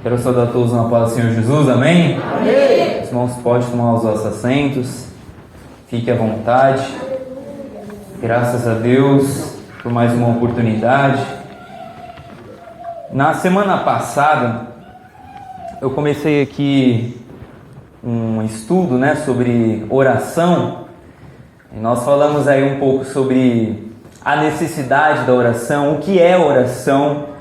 Quero saudar todos na paz do Senhor Jesus, amém? Amém. Os irmãos podem tomar os vossos assentos, fique à vontade. Graças a Deus por mais uma oportunidade. Na semana passada, eu comecei aqui um estudo, sobre oração. E nós falamos aí um pouco sobre a necessidade da oração, o que é oração,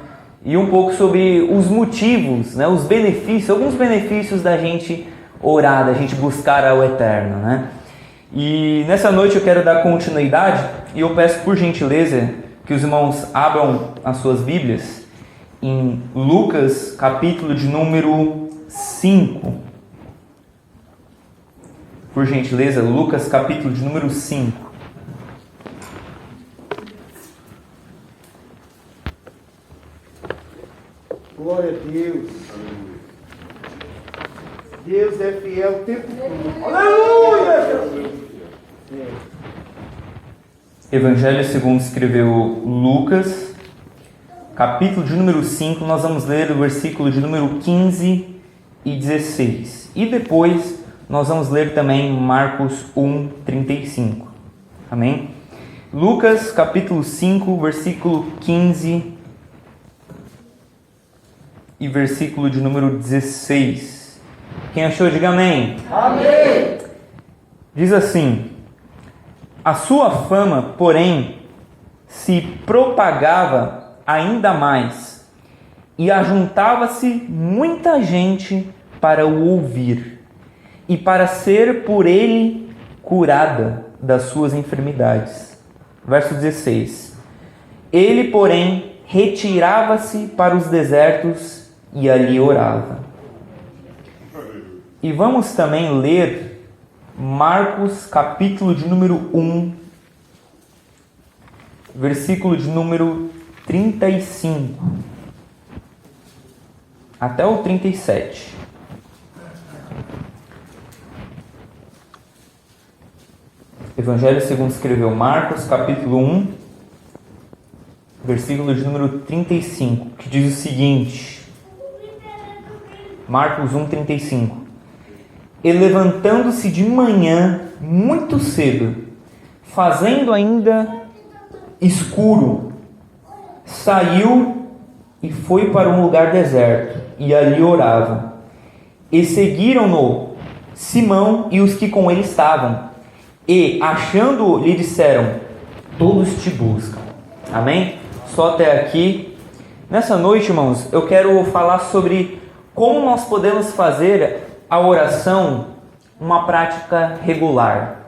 e um pouco sobre os motivos, os benefícios, alguns benefícios da gente orar, da gente buscar ao Eterno, E nessa noite eu quero dar continuidade e eu peço por gentileza que os irmãos abram as suas Bíblias em Lucas, capítulo de número 5. Por gentileza, Lucas, capítulo de número 5. Glória a Deus. Deus é fiel o tempo todo. Aleluia! Evangelho segundo escreveu Lucas, capítulo de número 5. Nós vamos ler o versículo de número 15 e 16. E depois nós vamos ler também Marcos 1, 35. Amém? Lucas, capítulo 5, versículo 15 e versículo de número 16. Quem achou, diga amém. Amém. Diz assim: a sua fama, porém, se propagava ainda mais, e ajuntava-se muita gente para o ouvir, e para ser por ele curada das suas enfermidades. Verso 16. Ele, porém, retirava-se para os desertos e ali orava. E vamos também ler Marcos, capítulo de número 1, versículo de número 35 até o 37. Evangelho segundo escreveu Marcos, capítulo 1, versículo de número 35, que diz o seguinte: Marcos 1, 35. E levantando-se de manhã, muito cedo, fazendo ainda escuro, saiu e foi para um lugar deserto, e ali orava. E seguiram-no Simão e os que com ele estavam, e, achando-o, lhe disseram: todos te buscam. Amém? Só até aqui. Nessa noite, irmãos, eu quero falar sobre como nós podemos fazer a oração uma prática regular.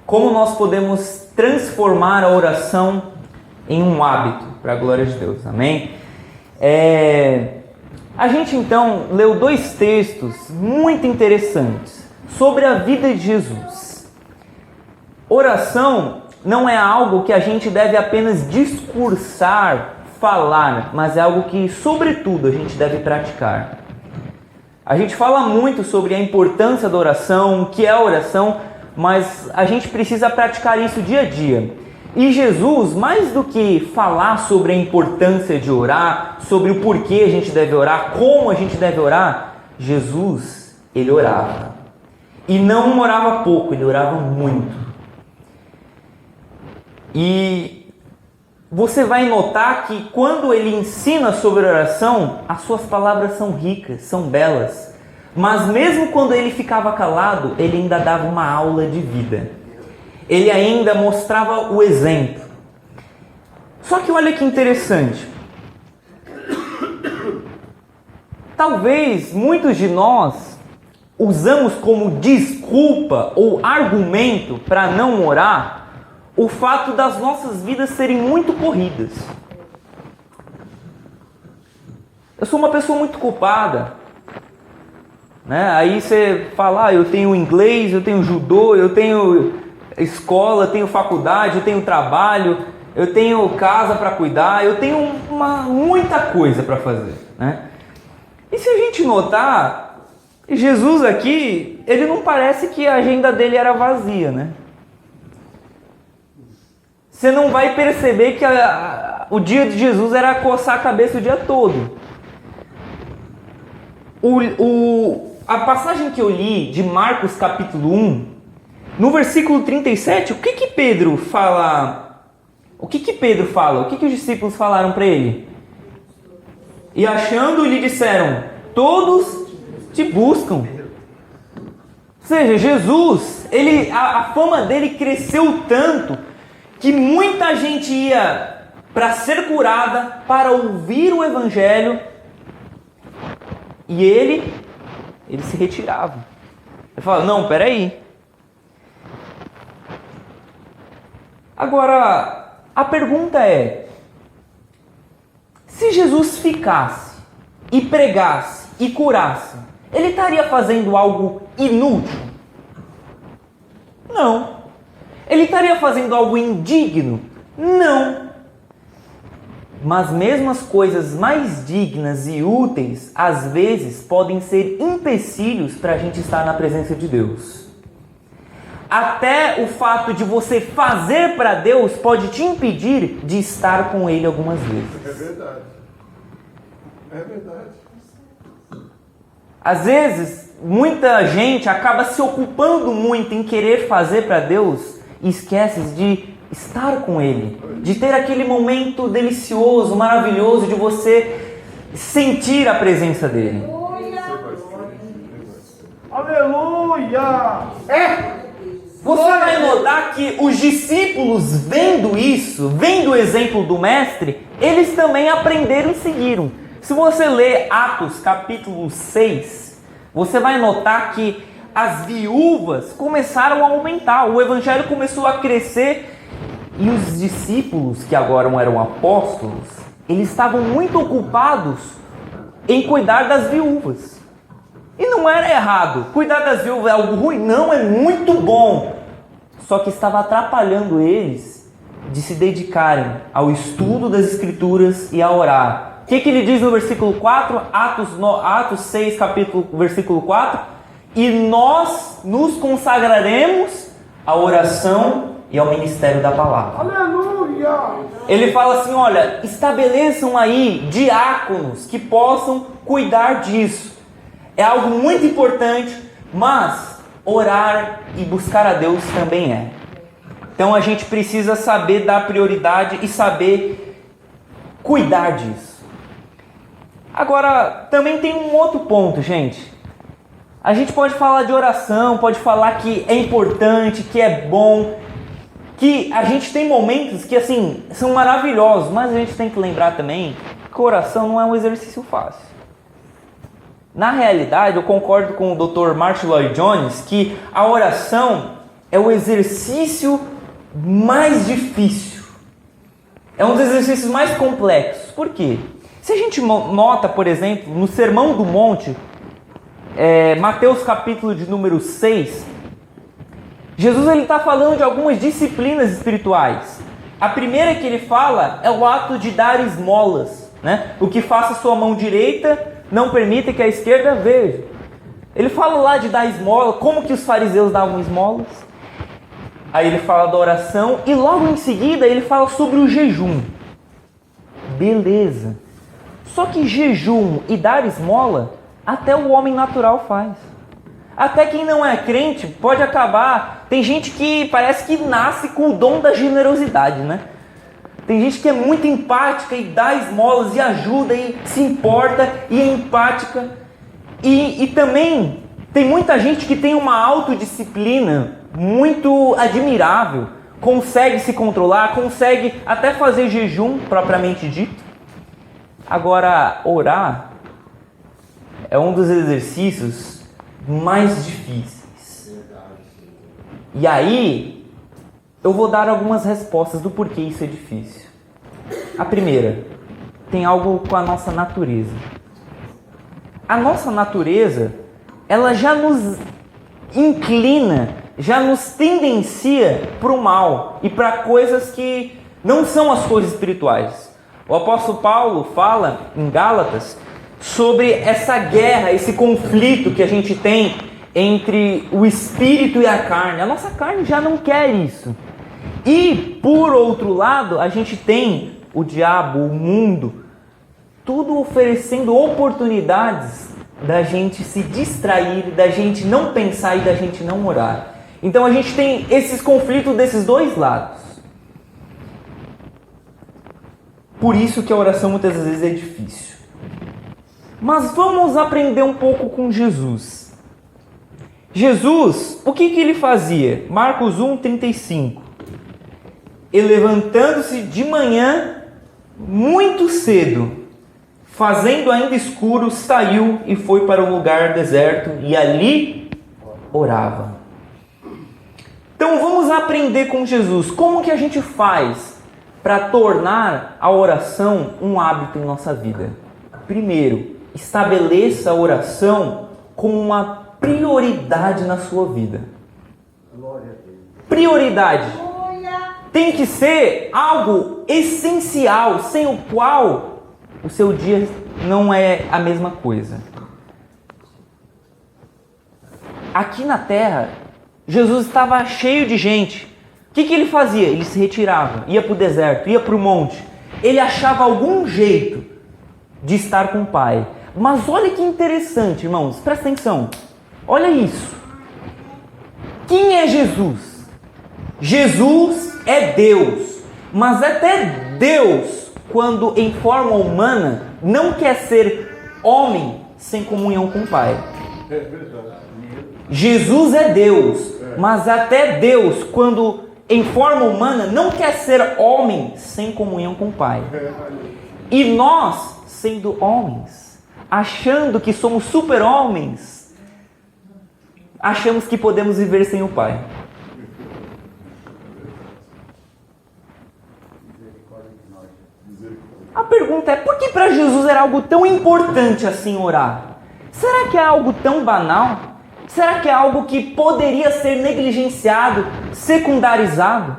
Como nós podemos transformar a oração em um hábito, para a glória de Deus. Amém? A gente então leu dois textos muito interessantes sobre a vida de Jesus. Oração não é algo que a gente deve apenas discursar, falar, mas é algo que, sobretudo, a gente deve praticar. A gente fala muito sobre a importância da oração, o que é a oração, mas a gente precisa praticar isso dia a dia. E Jesus, mais do que falar sobre a importância de orar, sobre o porquê a gente deve orar, como a gente deve orar, Jesus, ele orava. E não orava pouco, ele orava muito. E você vai notar que quando ele ensina sobre oração, as suas palavras são ricas, são belas. Mas mesmo quando ele ficava calado, ele ainda dava uma aula de vida. Ele ainda mostrava o exemplo. Só que olha que interessante. Talvez muitos de nós usamos como desculpa ou argumento para não orar o fato das nossas vidas serem muito corridas. Eu sou uma pessoa muito ocupada. Aí você fala, eu tenho inglês, eu tenho judô, eu tenho escola, eu tenho faculdade, eu tenho trabalho, eu tenho casa para cuidar, eu tenho muita coisa para fazer. E se a gente notar, Jesus aqui, ele não parece que a agenda dele era vazia, Você não vai perceber que o dia de Jesus era coçar a cabeça o dia todo. A passagem que eu li de Marcos capítulo 1, no versículo 37, o que Pedro fala? O que os discípulos falaram para ele? E achando, lhe disseram: todos te buscam. Ou seja, Jesus, a fama dele cresceu tanto que muita gente ia para ser curada, para ouvir o evangelho, e ele se retirava. Ele falava: não, peraí. Agora, a pergunta é: se Jesus ficasse e pregasse e curasse, ele estaria fazendo algo inútil? Não. Ele estaria fazendo algo indigno? Não. Mas mesmo as coisas mais dignas e úteis, às vezes, podem ser empecilhos para a gente estar na presença de Deus. Até o fato de você fazer para Deus pode te impedir de estar com Ele algumas vezes. É verdade. É verdade. Às vezes, muita gente acaba se ocupando muito em querer fazer para Deus e esquece de estar com Ele, de ter aquele momento delicioso, maravilhoso, de você sentir a presença dEle. Aleluia! Você vai notar que os discípulos, vendo isso, vendo o exemplo do mestre, eles também aprenderam e seguiram. Se você ler Atos capítulo 6, você vai notar que as viúvas começaram a aumentar, o evangelho começou a crescer, e os discípulos, que agora eram apóstolos, eles estavam muito ocupados em cuidar das viúvas. E não era errado, cuidar das viúvas é algo ruim? Não, é muito bom. Só que estava atrapalhando eles de se dedicarem ao estudo das Escrituras e a orar. O que ele diz no versículo 4? Atos 6, versículo 4. E nós nos consagraremos à oração e ao ministério da palavra. Aleluia! Ele fala assim: olha, estabeleçam aí diáconos que possam cuidar disso. É algo muito importante, mas orar e buscar a Deus também é. Então a gente precisa saber dar prioridade e saber cuidar disso. Agora, também tem um outro ponto, gente. A gente pode falar de oração, pode falar que é importante, que é bom, que a gente tem momentos que, assim, são maravilhosos, mas a gente tem que lembrar também que oração não é um exercício fácil. Na realidade, eu concordo com o Dr. Martyn Lloyd-Jones que a oração é o exercício mais difícil. É um dos exercícios mais complexos. Por quê? Se a gente nota, por exemplo, no Sermão do Monte, Mateus capítulo de número 6, Jesus está falando de algumas disciplinas espirituais. A primeira que ele fala é o ato de dar esmolas, né? O que faça sua mão direita não permita que a esquerda veja. Ele fala lá de dar esmola, como que os fariseus davam esmolas. Aí ele fala da oração e logo em seguida ele fala sobre o jejum. Beleza. Só que jejum e dar esmola, até o homem natural faz. Até quem não é crente pode acabar. Tem gente que parece que nasce com o dom da generosidade, né? Tem gente que é muito empática e dá esmolas e ajuda e se importa e é empática. E também tem muita gente que tem uma autodisciplina muito admirável. Consegue se controlar, consegue até fazer jejum propriamente dito. Agora, orar é um dos exercícios mais difíceis. E aí, eu vou dar algumas respostas do porquê isso é difícil. A primeira, tem algo com a nossa natureza. A nossa natureza, ela já nos inclina, já nos tendencia para o mal e para coisas que não são as coisas espirituais. O apóstolo Paulo fala em Gálatas sobre essa guerra, esse conflito que a gente tem entre o espírito e a carne. A nossa carne já não quer isso. E, por outro lado, a gente tem o diabo, o mundo, tudo oferecendo oportunidades da gente se distrair, da gente não pensar e da gente não orar. Então a gente tem esses conflitos desses dois lados. Por isso que a oração muitas vezes é difícil. Mas vamos aprender um pouco com Jesus. Jesus, o que ele fazia? Marcos 1:35. E levantando-se de manhã, muito cedo, fazendo ainda escuro, saiu e foi para um lugar deserto e ali orava. Então vamos aprender com Jesus. Como que a gente faz para tornar a oração um hábito em nossa vida? Primeiro, estabeleça a oração como uma prioridade na sua vida. Prioridade. Tem que ser algo essencial, sem o qual o seu dia não é a mesma coisa. Aqui na terra, Jesus estava cheio de gente. O que ele fazia? Ele se retirava, ia para o deserto, ia para o monte. Ele achava algum jeito de estar com o Pai. Mas olha que interessante, irmãos, presta atenção. Olha isso. Quem é Jesus? Jesus é Deus. Mas até Deus, quando em forma humana, não quer ser homem sem comunhão com o Pai. Jesus é Deus, mas até Deus, quando em forma humana, não quer ser homem sem comunhão com o Pai. E nós, sendo homens, achando que somos super-homens, achamos que podemos viver sem o Pai. A pergunta é, por que para Jesus era algo tão importante assim orar? Será que é algo tão banal? Será que é algo que poderia ser negligenciado, secundarizado?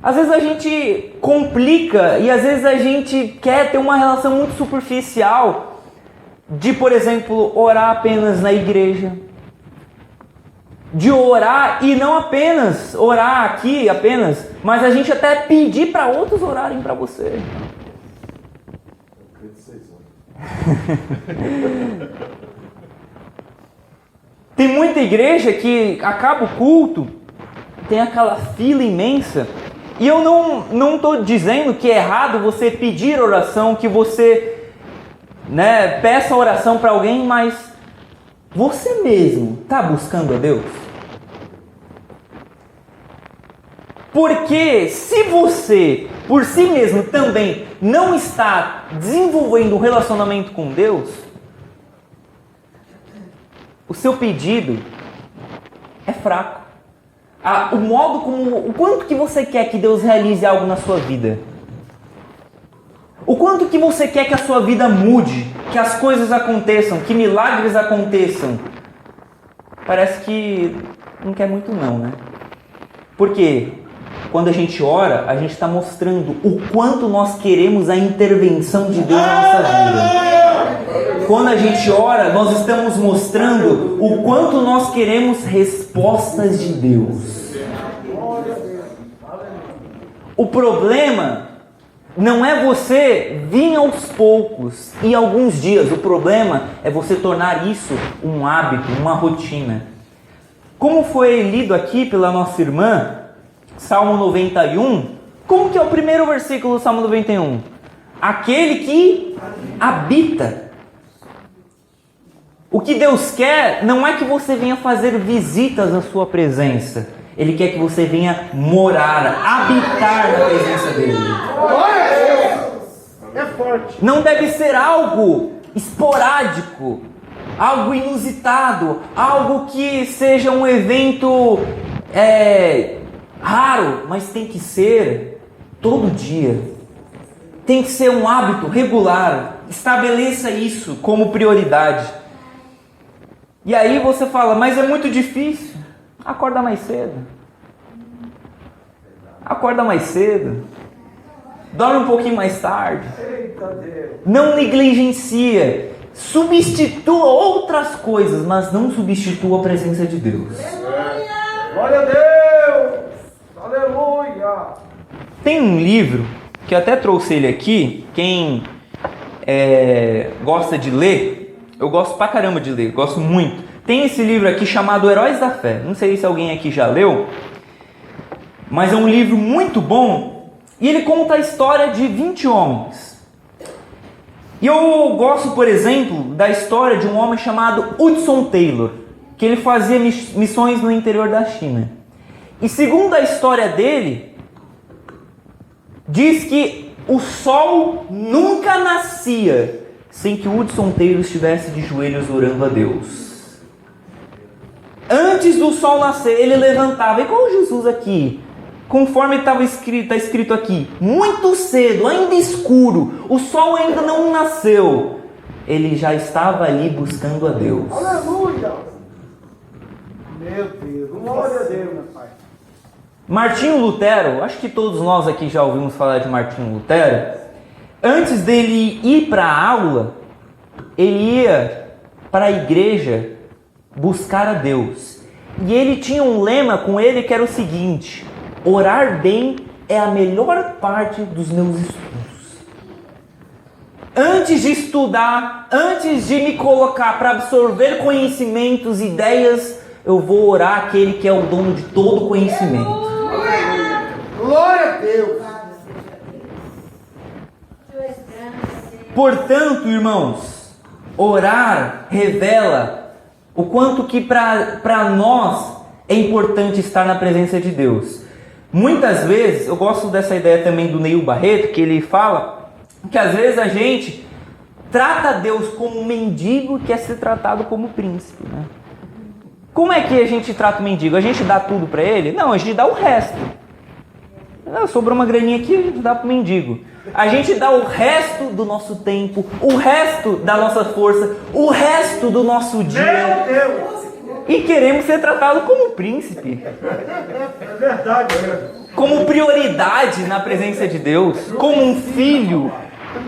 Às vezes a gente complica e às vezes a gente quer ter uma relação muito superficial de, por exemplo, orar apenas na igreja. De orar e não apenas orar aqui apenas, mas a gente até pedir para outros orarem para você. Tem muita igreja que acaba o culto, tem aquela fila imensa, e eu não estou dizendo que é errado você pedir oração, que você peça oração para alguém, mas você mesmo está buscando a Deus? Porque se você, por si mesmo, também não está desenvolvendo um relacionamento com Deus, o seu pedido é fraco. O quanto que você quer que Deus realize algo na sua vida? O quanto que você quer que a sua vida mude, que as coisas aconteçam, que milagres aconteçam? Parece que não quer muito não, né? Porque quando a gente ora, a gente está mostrando o quanto nós queremos a intervenção de Deus na nossa vida. Quando a gente ora, nós estamos mostrando o quanto nós queremos respostas de Deus. O problema não é você vir aos poucos e alguns dias. O problema é você tornar isso um hábito, uma rotina. Como foi lido aqui pela nossa irmã, Salmo 91, como que é o primeiro versículo do Salmo 91? Aquele que habita. O que Deus quer não é que você venha fazer visitas na sua presença. Ele quer que você venha morar, habitar na presença dele. É forte. Não deve ser algo esporádico, algo inusitado, algo que seja um evento raro, mas tem que ser todo dia. Tem que ser um hábito regular. Estabeleça isso como prioridade. E aí você fala, mas é muito difícil. Acorda mais cedo. Acorda mais cedo. Dorme um pouquinho mais tarde. Não negligencia. Substitua outras coisas, mas não substitua a presença de Deus. Glória a Deus! Aleluia! Tem um livro, que eu até trouxe ele aqui. Quem gosta de ler, Eu gosto pra caramba de ler, gosto muito. Tem esse livro aqui chamado Heróis da Fé. Não sei se alguém aqui já leu, mas é um livro muito bom. E ele conta a história de 20 homens. E eu gosto, por exemplo, da história de um homem chamado Hudson Taylor, que ele fazia missões no interior da China. E segundo a história dele, diz que o sol nunca nascia sem que Hudson Taylor estivesse de joelhos orando a Deus. Antes do sol nascer, ele levantava, igual Jesus aqui, conforme está escrito aqui, muito cedo, ainda escuro, o sol ainda não nasceu, ele já estava ali buscando a Deus. Aleluia! Meu Deus, glória a Deus, meu Pai. Martinho Lutero, acho que todos nós aqui já ouvimos falar de Martinho Lutero. Antes dele ir para a aula, ele ia para a igreja buscar a Deus. E ele tinha um lema com ele que era o seguinte: orar bem é a melhor parte dos meus estudos. Antes de estudar, antes de me colocar para absorver conhecimentos, ideias, eu vou orar aquele que é o dono de todo conhecimento. Glória a Deus. Portanto, irmãos, orar revela o quanto que para nós é importante estar na presença de Deus. Muitas vezes, eu gosto dessa ideia também do Neil Barreto, que ele fala que às vezes a gente trata Deus como um mendigo que quer ser tratado como príncipe, né? Como é que a gente trata o mendigo? A gente dá tudo para ele? Não, a gente dá o resto. Sobrou uma graninha aqui, a gente dá para o mendigo. A gente dá o resto do nosso tempo, o resto da nossa força, o resto do nosso dia. Meu Deus! E queremos ser tratados como príncipe. É verdade, como prioridade na presença de Deus, como um filho.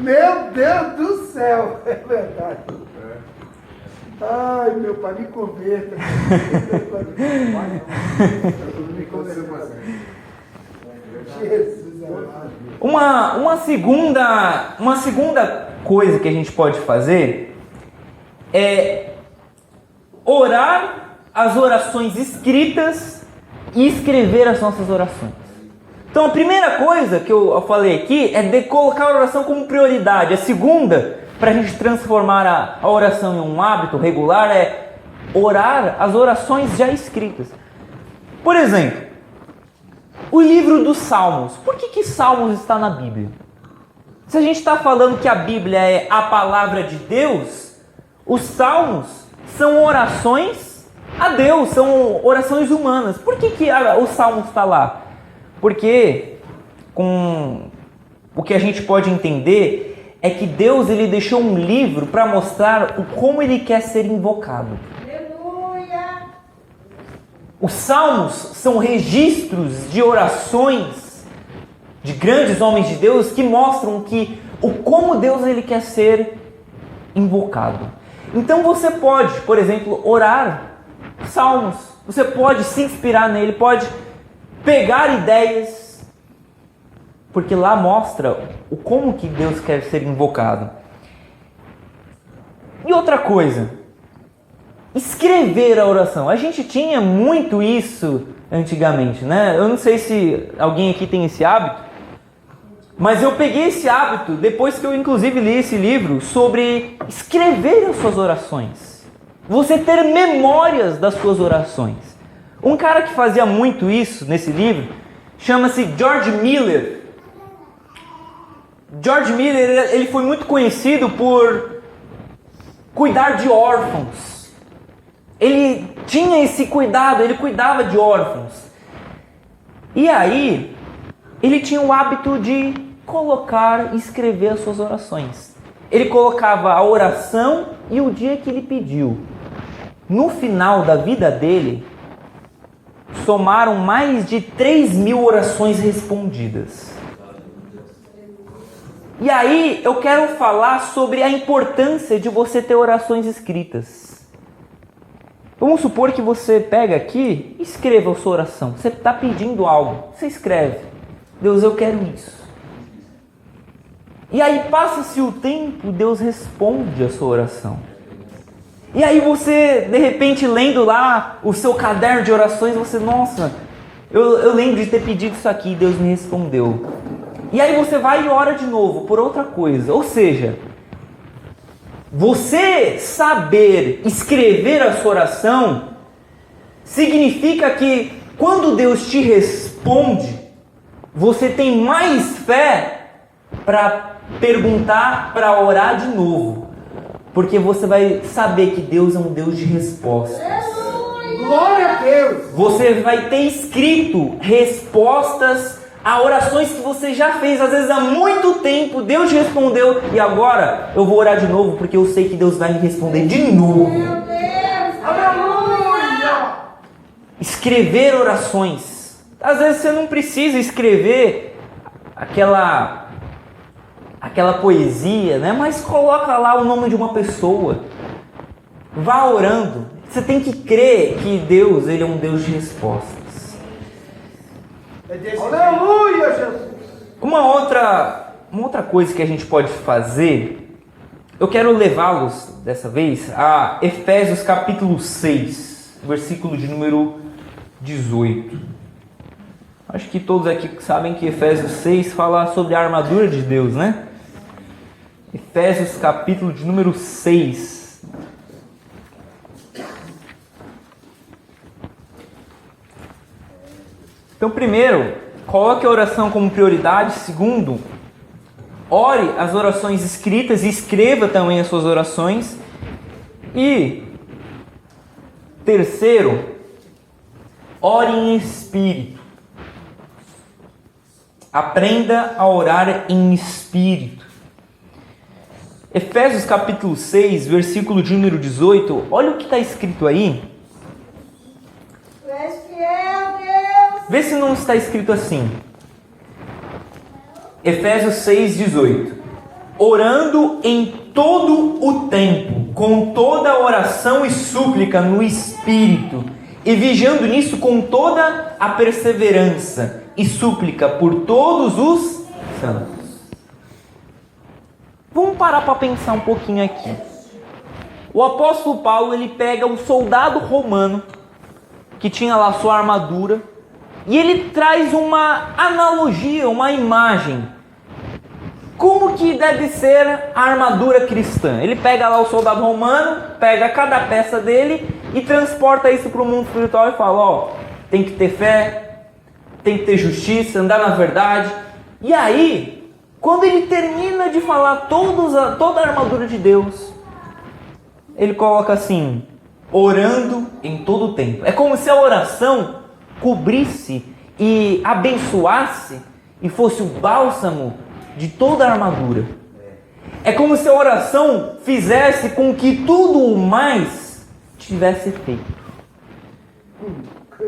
Meu Deus do céu, é verdade. Ai, meu Pai, me converta. Me converta. Jesus amado. Uma segunda coisa que a gente pode fazer é orar as orações escritas e escrever as nossas orações. Então a primeira coisa que eu falei aqui é de colocar a oração como prioridade. A segunda, para a gente transformar a oração em um hábito regular, é orar as orações já escritas. Por exemplo, o livro dos Salmos. Por que Salmos está na Bíblia? Se a gente está falando que a Bíblia é a palavra de Deus, os Salmos são orações a Deus, são orações humanas. Por que o Salmo está lá? Porque com o que a gente pode entender é que Deus ele deixou um livro para mostrar como ele quer ser invocado. Aleluia! Os Salmos são registros de orações de grandes homens de Deus que mostram como Deus ele quer ser invocado. Então você pode, por exemplo, orar Salmos. Você pode se inspirar nele, pode pegar ideias, porque lá mostra como que Deus quer ser invocado. E outra coisa, escrever a oração. A gente tinha muito isso antigamente, né? Eu não sei se alguém aqui tem esse hábito, mas eu peguei esse hábito depois que eu inclusive li esse livro sobre escrever as suas orações. Você ter memórias das suas orações. Um cara que fazia muito isso nesse livro chama-se George Miller. George Miller ele foi muito conhecido por cuidar de órfãos. Ele tinha esse cuidado, ele cuidava de órfãos. E aí, ele tinha o hábito de colocar e escrever as suas orações. Ele colocava a oração e o dia que ele pediu. No final da vida dele, somaram mais de 3.000 orações respondidas. E aí eu quero falar sobre a importância de você ter orações escritas. Vamos supor que você pega aqui e escreva a sua oração. Você está pedindo algo, você escreve. Deus, eu quero isso. E aí passa-se o tempo, Deus responde a sua oração. E aí você, de repente, lendo lá o seu caderno de orações, você, nossa, eu lembro de ter pedido isso aqui e Deus me respondeu. E aí você vai e ora de novo por outra coisa. Ou seja, você saber escrever a sua oração significa que quando Deus te responde, você tem mais fé para perguntar, para orar de novo. Porque você vai saber que Deus é um Deus de respostas. Glória a Deus! Você vai ter escrito respostas a orações que você já fez, às vezes há muito tempo, Deus te respondeu e agora eu vou orar de novo porque eu sei que Deus vai me responder de novo. Meu Deus! Aleluia! Escrever orações. Às vezes você não precisa escrever aquela poesia, né? Mas coloca lá o nome de uma pessoa. Vá orando. Você tem que crer que Deus, Ele é um Deus de respostas. Aleluia, Jesus! Uma outra coisa que a gente pode fazer, eu quero levá-los dessa vez a Efésios capítulo 6, versículo de número 18. Acho que todos aqui sabem que Efésios 6 fala sobre a armadura de Deus, né? Efésios capítulo de número 6. Então, primeiro, coloque a oração como prioridade. Segundo, ore as orações escritas e escreva também as suas orações. E terceiro, ore em espírito. Aprenda a orar em espírito. Efésios capítulo 6, versículo de número 18. Olha o que está escrito aí. Tu és fiel, Deus! Vê se não está escrito assim. Efésios 6, 18. Orando em todo o tempo, com toda oração e súplica no Espírito, e vigiando nisso com toda a perseverança e súplica por todos os santos. Vamos parar para pensar um pouquinho aqui. O apóstolo Paulo, ele pega um soldado romano que tinha lá sua armadura e ele traz uma analogia, uma imagem. Como que deve ser a armadura cristã? Ele pega lá o soldado romano, pega cada peça dele e transporta isso para o mundo espiritual e fala, ó, tem que ter fé, tem que ter justiça, andar na verdade. E aí, quando ele termina de falar toda a armadura de Deus, ele coloca assim, orando em todo o tempo. É como se a oração cobrisse e abençoasse e fosse o bálsamo de toda a armadura. É como se a oração fizesse com que tudo o mais tivesse feito.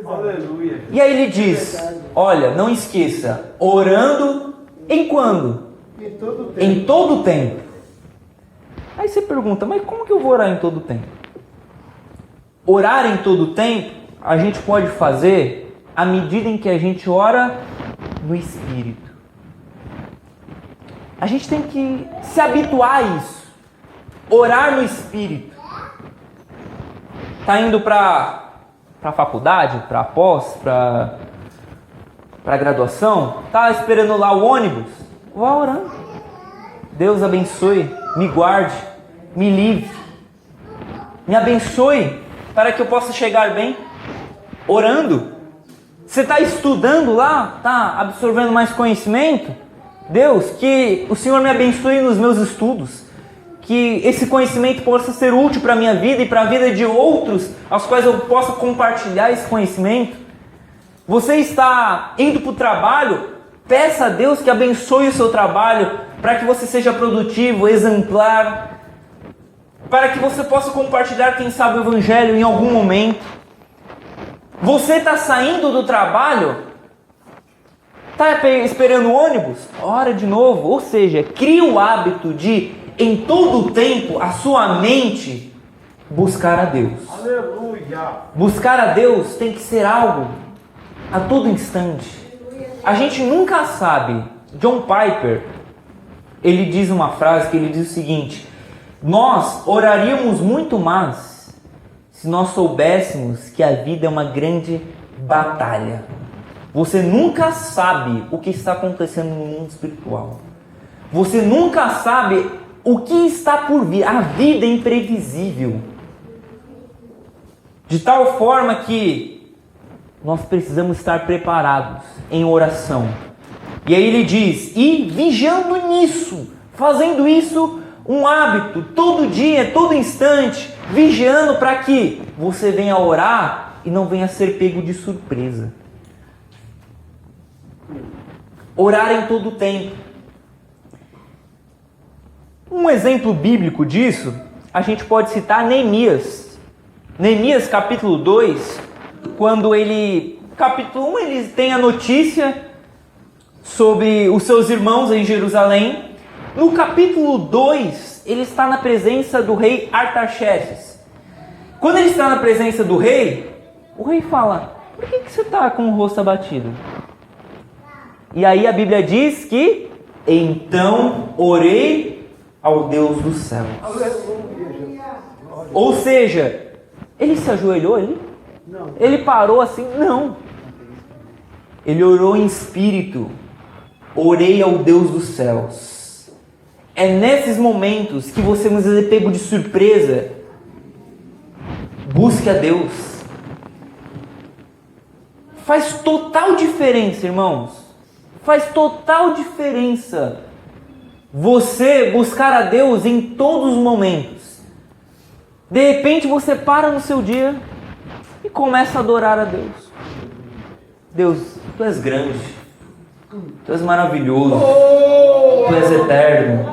Aleluia! E aí ele diz, olha, não esqueça, orando em quando? Em todo tempo. Em todo o tempo. Aí você pergunta, mas como que eu vou orar em todo o tempo? Orar em todo o tempo, a gente pode fazer à medida em que a gente ora no Espírito. A gente tem que se habituar a isso. Orar no Espírito. Tá indo para a faculdade, para a pós, para a graduação? Tá esperando lá o ônibus? Vá orando. Deus abençoe, me guarde, me livre, me abençoe para que eu possa chegar bem. Orando. Você está estudando lá? Está absorvendo mais conhecimento? Deus, que o Senhor me abençoe nos meus estudos. Que esse conhecimento possa ser útil para a minha vida e para a vida de outros, aos quais eu possa compartilhar esse conhecimento. Você está indo para o trabalho? Peça a Deus que abençoe o seu trabalho, para que você seja produtivo, exemplar, para que você possa compartilhar, quem sabe, o Evangelho em algum momento. Você está saindo do trabalho? Está esperando o ônibus? Ora de novo. Ou seja, cria o hábito de, em todo o tempo, a sua mente buscar a Deus. Aleluia! Buscar a Deus tem que ser algo a todo instante. A gente nunca sabe. John Piper, ele diz uma frase que ele diz o seguinte: nós oraríamos muito mais se nós soubéssemos que a vida é uma grande batalha. Você nunca sabe o que está acontecendo no mundo espiritual. Você nunca sabe o que está por vir. A vida é imprevisível. De tal forma que nós precisamos estar preparados em oração. E aí ele diz, e vigiando nisso, fazendo isso um hábito, todo dia, todo instante, vigiando para que você venha orar e não venha ser pego de surpresa. Orar em todo tempo. Um exemplo bíblico disso, a gente pode citar Neemias. Neemias capítulo 2, quando capítulo 1, ele tem a notícia sobre os seus irmãos em Jerusalém. No capítulo 2, ele está na presença do rei Artaxerxes. Quando ele está na presença do rei, o rei fala, por que você está com o rosto abatido? E aí a Bíblia diz que, então orei ao Deus dos céus. Ou seja, ele se ajoelhou ali? Não. Ele parou assim? Não. Ele orou em espírito. Orei ao Deus dos céus. É nesses momentos que você muitas vezes é pego de surpresa. Busque a Deus. Faz total diferença, irmãos. Faz total diferença você buscar a Deus em todos os momentos. De repente você para no seu dia e começa a adorar a Deus. Deus, Tu és grande, Tu és maravilhoso, Tu és eterno,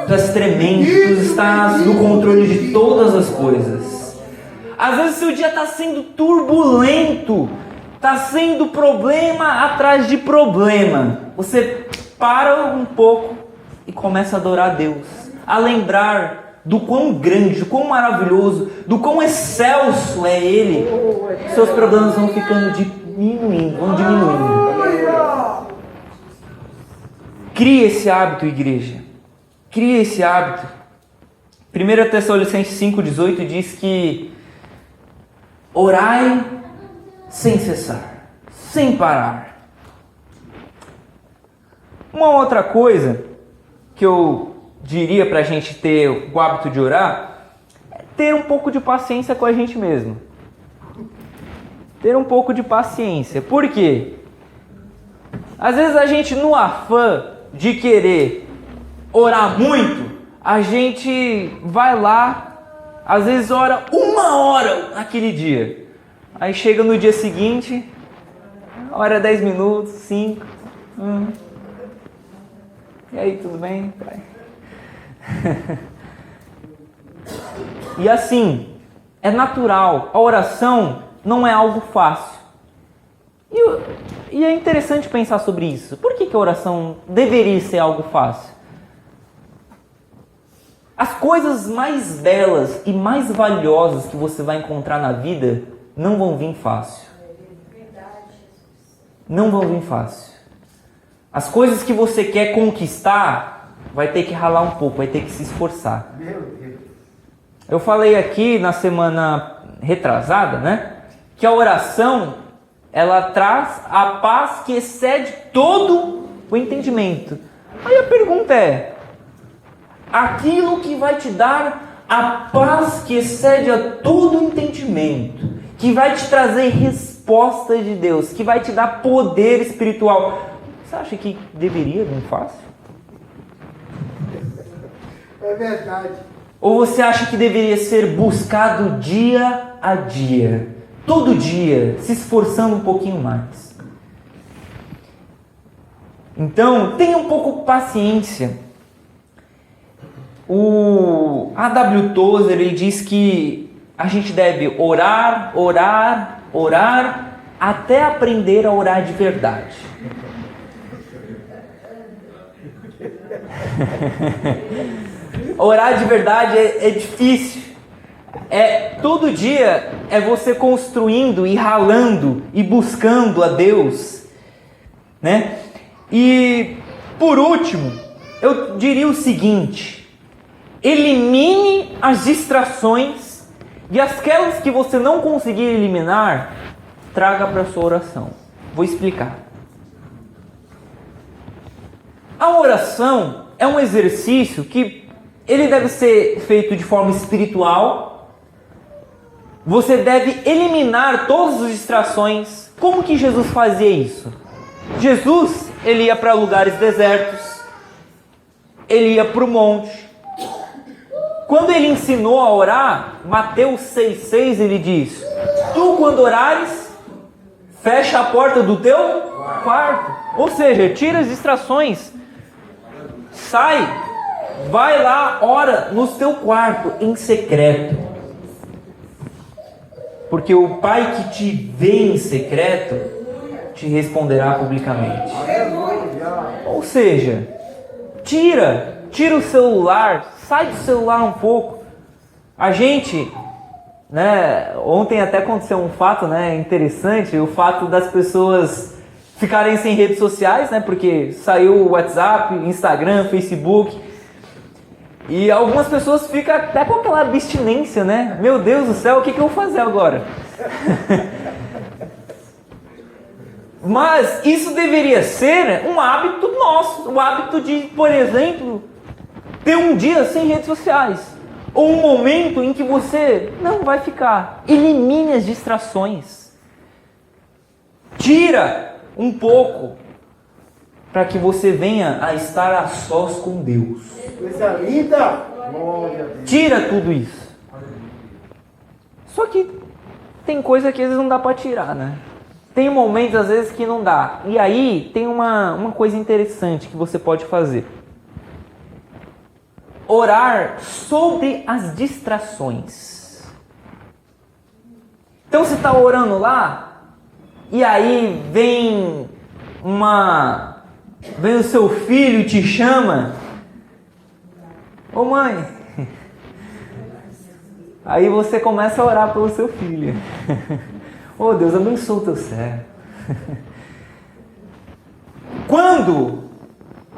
Tu és tremendo, Tu estás no controle de todas as coisas. Às vezes seu dia está sendo turbulento, está sendo problema atrás de problema. Você para um pouco e começa a adorar a Deus, a lembrar do quão grande, do quão maravilhoso, do quão excelso é Ele. Seus problemas vão ficando diminuindo, vão diminuindo. Crie esse hábito, igreja. Crie esse hábito. 1 Tessalonicenses 5,18 diz que orai sem cessar, sem parar. Uma outra coisa que eu diria para a gente ter o hábito de orar é ter um pouco de paciência com a gente mesmo. Ter um pouco de paciência. Por quê? Às vezes a gente, no afã de querer orar muito, a gente vai lá, às vezes ora 1 hora naquele dia. Aí chega no dia seguinte, ora 10 minutos, 5. E aí, tudo bem? Pai? E assim, é natural. A oração não é algo fácil. E é interessante pensar sobre isso. Por que a oração deveria ser algo fácil? As coisas mais belas e mais valiosas que você vai encontrar na vida não vão vir fácil. Não vão vir fácil. As coisas que você quer conquistar, vai ter que ralar um pouco, vai ter que se esforçar. Eu falei aqui na semana retrasada, né? Que a oração, ela traz a paz que excede todo o entendimento. Aí a pergunta é, aquilo que vai te dar a paz que excede a todo o entendimento, que vai te trazer resposta de Deus, que vai te dar poder espiritual, você acha que deveria vir fácil? É verdade. Ou você acha que deveria ser buscado dia a dia, todo dia, se esforçando um pouquinho mais? Então, tenha um pouco de paciência. O A.W. Tozer, ele diz que a gente deve orar, orar, orar, até aprender a orar de verdade. Orar de verdade é difícil. Todo dia é você construindo e ralando e buscando a Deus, né? E por último, eu diria o seguinte: elimine as distrações E aquelas que você não conseguir eliminar, traga para a sua oração. Vou explicar. A oração é um exercício que ele deve ser feito de forma espiritual. Você deve eliminar todas as distrações. Como que Jesus fazia isso? Jesus, ele ia para lugares desertos. Ele ia para o monte. Quando ele ensinou a orar, Mateus 6,6, ele diz: tu, quando orares, fecha a porta do teu quarto. Ou seja, tira as distrações. Sai, vai lá, ora no teu quarto, em secreto. Porque o Pai que te vê em secreto, te responderá publicamente. Ou seja, tira o celular, sai do celular um pouco. A gente, ontem até aconteceu um fato, interessante, o fato das pessoas ficarem sem redes sociais, porque saiu o WhatsApp, Instagram, Facebook, e algumas pessoas ficam até com aquela abstinência, Meu Deus do céu, o que eu vou fazer agora? Mas isso deveria ser um hábito nosso, um hábito de, por exemplo, ter um dia sem redes sociais, ou um momento em que você não vai ficar. Elimine as distrações. Tira um pouco para que você venha a estar a sós com Deus. Coisa linda! Glória a Deus. Tira tudo isso. Só que tem coisa que às vezes não dá para tirar, Tem momentos às vezes que não dá. E aí tem uma coisa interessante que você pode fazer. Orar sobre as distrações. Então você está orando lá, e aí vem o seu filho e te chama. Ô mãe. Aí você começa a orar pelo seu filho. Ô Deus, abençoa o teu servo. Quando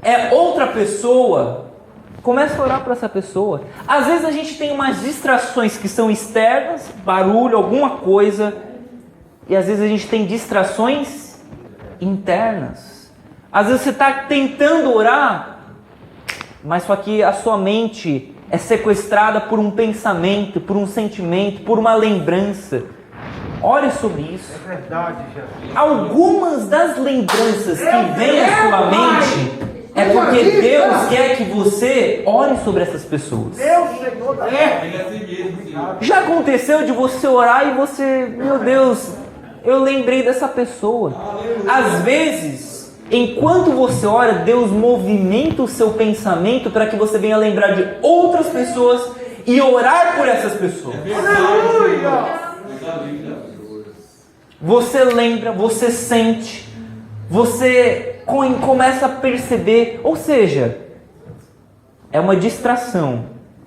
é outra pessoa, começa a orar para essa pessoa. Às vezes a gente tem umas distrações que são externas, barulho, alguma coisa. E às vezes a gente tem distrações internas. Às vezes você está tentando orar, mas só que a sua mente é sequestrada por um pensamento, por um sentimento, por uma lembrança. Ore sobre isso. É verdade, Jesus. Algumas das lembranças que vêm à sua mente é porque Deus quer que você ore sobre essas pessoas. Deus, Senhor da Já aconteceu de você orar e você, meu Deus, eu lembrei dessa pessoa. Às vezes, enquanto você ora, Deus movimenta o seu pensamento para que você venha lembrar de outras pessoas e orar por essas pessoas. Aleluia! Você lembra, você sente, você começa a perceber, ou seja, é uma distração.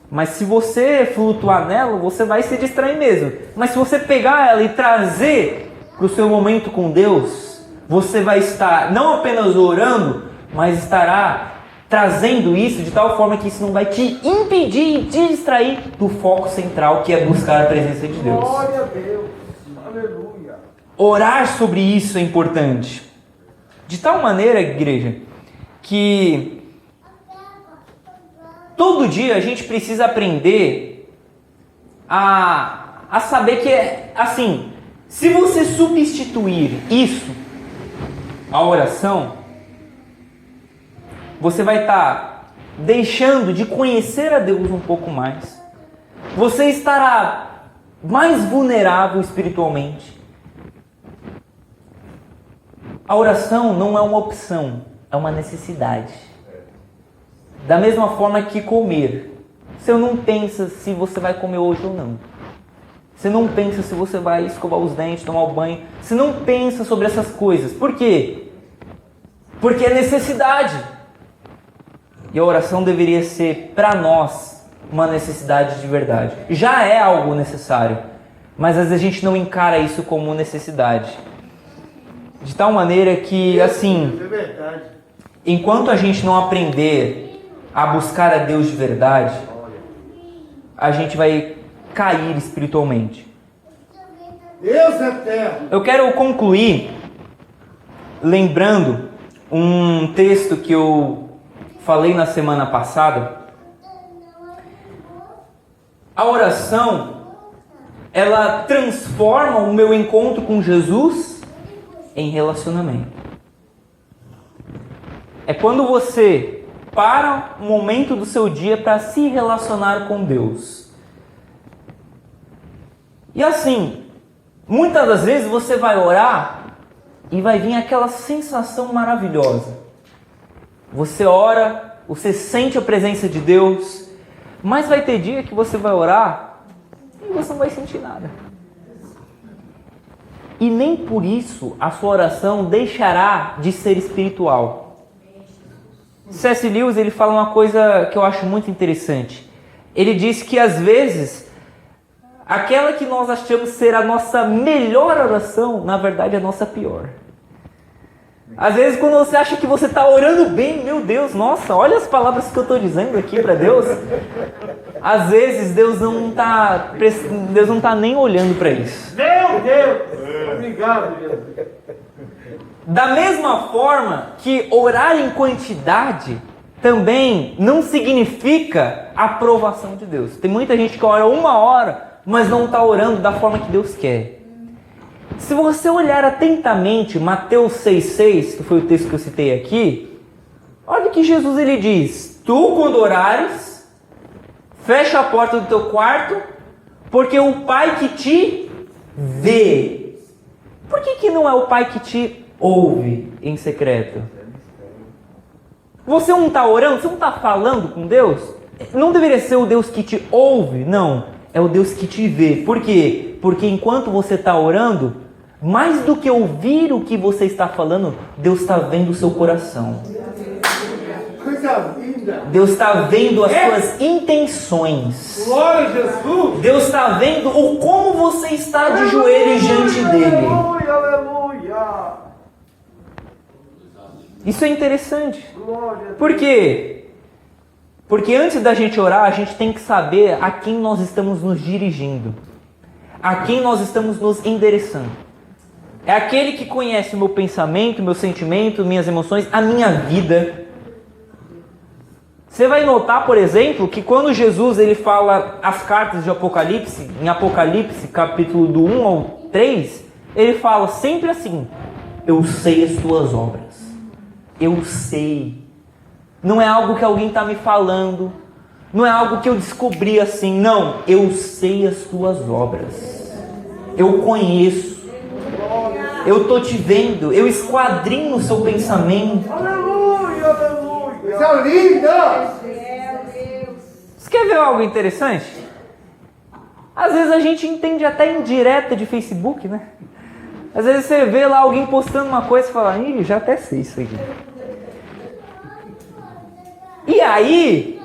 Mas se você flutuar nela, você vai se distrair mesmo. Mas se você pegar ela e trazer para o seu momento com Deus, você vai estar não apenas orando, mas estará trazendo isso de tal forma que isso não vai te impedir e te distrair do foco central, que é buscar a presença de Deus. Glória a Deus! Aleluia! Orar sobre isso é importante. De tal maneira, igreja, que todo dia a gente precisa aprender a saber que é assim, se você substituir isso, a oração, você vai estar deixando de conhecer a Deus um pouco mais. Você estará mais vulnerável espiritualmente. A oração não é uma opção, é uma necessidade. Da mesma forma que comer. Você não pensa se você vai comer hoje ou não. Você não pensa se você vai escovar os dentes, tomar o banho. Você não pensa sobre essas coisas. Por quê? Porque é necessidade. E a oração deveria ser, para nós, uma necessidade de verdade. Já é algo necessário, mas às vezes a gente não encara isso como necessidade. De tal maneira que, assim, É verdade. enquanto a gente não aprender a buscar a Deus de verdade, a gente vai cair espiritualmente. Deus é eterno. Eu quero concluir lembrando um texto que eu falei na semana passada. A oração, ela transforma o meu encontro com Jesus em relacionamento. É quando você para um momento do seu dia para se relacionar com Deus. E assim, muitas das vezes você vai orar e vai vir aquela sensação maravilhosa. Você ora, você sente a presença de Deus, mas vai ter dia que você vai orar e você não vai sentir nada. E nem por isso a sua oração deixará de ser espiritual. C.S. Lewis, ele fala uma coisa que eu acho muito interessante. Ele diz que às vezes aquela que nós achamos ser a nossa melhor oração, na verdade é a nossa pior. Às vezes quando você acha que você está orando bem, meu Deus, nossa, olha as palavras que eu estou dizendo aqui para Deus. Às vezes Deus não está nem olhando para isso. Meu Deus! Obrigado, Jesus. Da mesma forma que orar em quantidade também não significa aprovação de Deus. Tem muita gente que ora 1 hora, mas não está orando da forma que Deus quer. Se você olhar atentamente Mateus 6,6, que foi o texto que eu citei aqui, olha o que Jesus ele diz: tu, quando orares, fecha a porta do teu quarto, porque o Pai que te vê. Por que não é o Pai que te ouve em secreto? Você não está orando, você não está falando com Deus? Não deveria ser o Deus que te ouve, não. É o Deus que te vê. Por quê? Porque enquanto você está orando, mais do que ouvir o que você está falando, Deus está vendo o seu coração. Coisa linda. Deus está vendo as suas intenções. Glória a Jesus. Deus está vendo o como você está de joelhos diante dele. Aleluia, aleluia. Isso é interessante. Glória a Deus. Por quê? Porque antes da gente orar, a gente tem que saber a quem nós estamos nos dirigindo. A quem nós estamos nos endereçando. É aquele que conhece o meu pensamento, meu sentimento, minhas emoções, a minha vida. Você vai notar, por exemplo, que quando Jesus ele fala as cartas de Apocalipse, em Apocalipse, capítulo do 1 ao 3, ele fala sempre assim: eu sei as tuas obras. Eu sei. Não é algo que alguém está me falando. Não é algo que eu descobri assim. Não, eu sei as tuas obras. Eu conheço. Eu estou te vendo. Eu esquadrinho o seu pensamento. Aleluia, aleluia. Coisa linda. Você quer ver algo interessante? Às vezes a gente entende até em direta de Facebook, né? Às vezes você vê lá alguém postando uma coisa e fala: ih, já até sei isso aqui. E aí,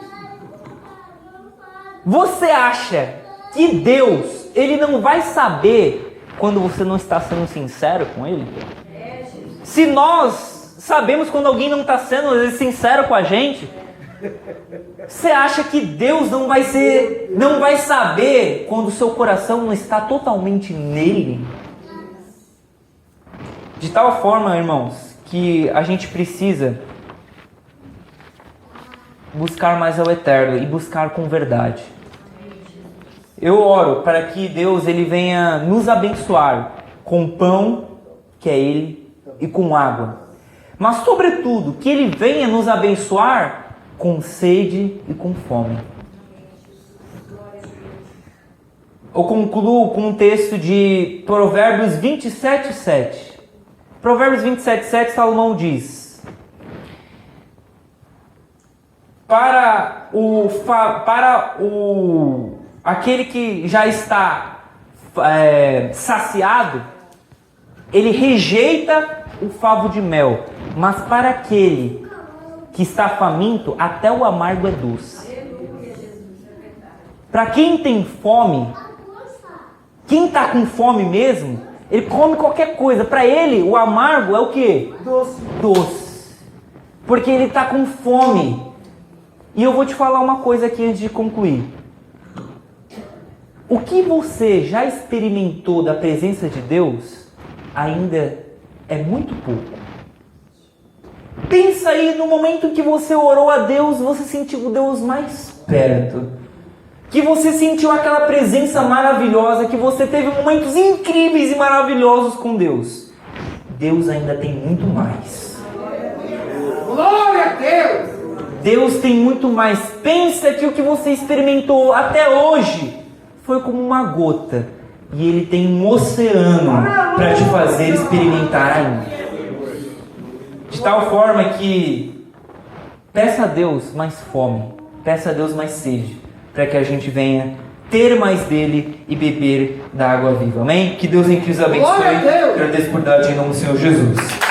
você acha que Deus, ele não vai saber quando você não está sendo sincero com ele? Se nós sabemos quando alguém não está sendo às vezes sincero com a gente, você acha que Deus não vai saber quando o seu coração não está totalmente nele? De tal forma, irmãos, que a gente precisa buscar mais ao Eterno e buscar com verdade. Eu oro para que Deus ele venha nos abençoar com pão, que é Ele, e com água. Mas, sobretudo, que Ele venha nos abençoar com sede e com fome. Eu concluo com um texto de Provérbios 27:7. Provérbios 27:7, Salomão diz: aquele que já está saciado, ele rejeita o favo de mel, mas para aquele que está faminto, até o amargo é doce. Para quem tem fome, quem está com fome mesmo, ele come qualquer coisa. Para ele, o amargo é o quê? Doce. Doce. Porque ele está com fome. E eu vou te falar uma coisa aqui antes de concluir. O que você já experimentou da presença de Deus ainda é muito pouco. Pensa aí no momento que você orou a Deus, você sentiu o Deus mais perto. Que você sentiu aquela presença maravilhosa, que você teve momentos incríveis e maravilhosos com Deus. Deus ainda tem muito mais. Glória a Deus! Deus tem muito mais. Pensa que o que você experimentou até hoje foi como uma gota. E Ele tem um oceano para te fazer experimentar ainda. De tal forma que peça a Deus mais fome, peça a Deus mais sede, para que a gente venha ter mais dele e beber da água viva. Amém? Que Deus em Cristo abençoe. Glória a Deus! Agradeço por dar em nome do Senhor Jesus.